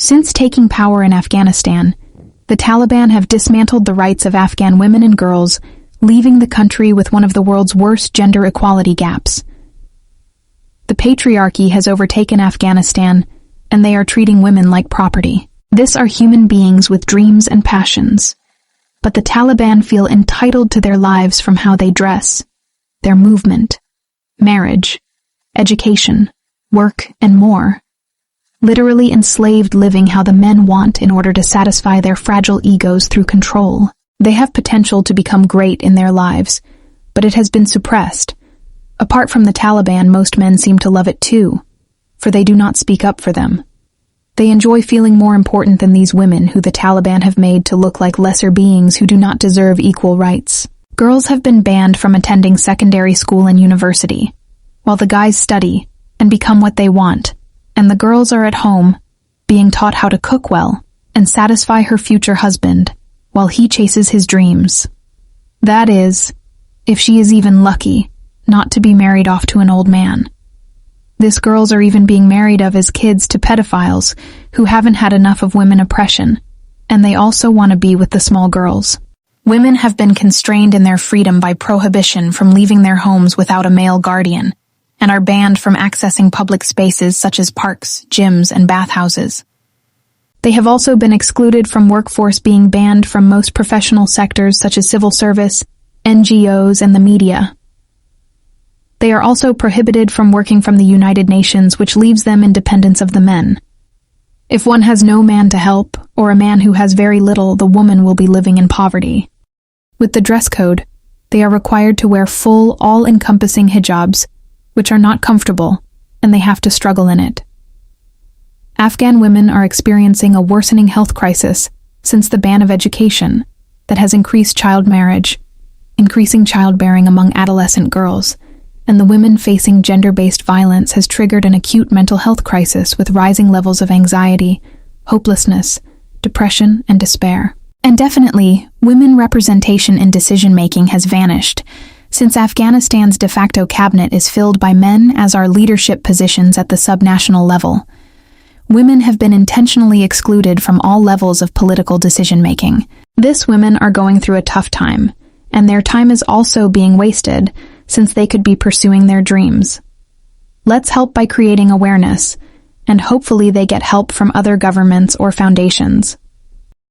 Since taking power in Afghanistan, the Taliban have dismantled the rights of Afghan women and girls, leaving the country with one of the world's worst gender equality gaps. The patriarchy has overtaken Afghanistan, and they are treating women like property. This are human beings with dreams and passions. But the Taliban feel entitled to their lives from how they dress, their movement, marriage, education, work, and more. Literally enslaved living how the men want in order to satisfy their fragile egos through control. They have potential to become great in their lives, but it has been suppressed. Apart from the Taliban, most men seem to love it too, for they do not speak up for them. They enjoy feeling more important than these women who the Taliban have made to look like lesser beings who do not deserve equal rights. Girls have been banned from attending secondary school and university, while the guys study and become what they want, and the girls are at home, being taught how to cook well and satisfy her future husband while he chases his dreams. That is, if she is even lucky not to be married off to an old man. These girls are even being married of as kids to pedophiles who haven't had enough of women oppression, and they also want to be with the small girls. Women have been constrained in their freedom by prohibition from leaving their homes without a male guardian, and are banned from accessing public spaces such as parks, gyms, and bathhouses. They have also been excluded from workforce, being banned from most professional sectors such as civil service, NGOs, and the media. They are also prohibited from working from the United Nations, which leaves them in dependence of the men. If one has no man to help, or a man who has very little, the woman will be living in poverty. With the dress code, they are required to wear full, all-encompassing hijabs, which are not comfortable, and they have to struggle in it. Afghan women are experiencing a worsening health crisis since the ban of education that has increased child marriage, increasing childbearing among adolescent girls, and the women facing gender-based violence has triggered an acute mental health crisis with rising levels of anxiety, hopelessness, depression, and despair. And definitely, women representation in decision-making has vanished, since Afghanistan's de facto cabinet is filled by men, as are leadership positions at the subnational level. Women have been intentionally excluded from all levels of political decision-making. These women are going through a tough time, and their time is also being wasted, since they could be pursuing their dreams. Let's help by creating awareness, and hopefully they get help from other governments or foundations.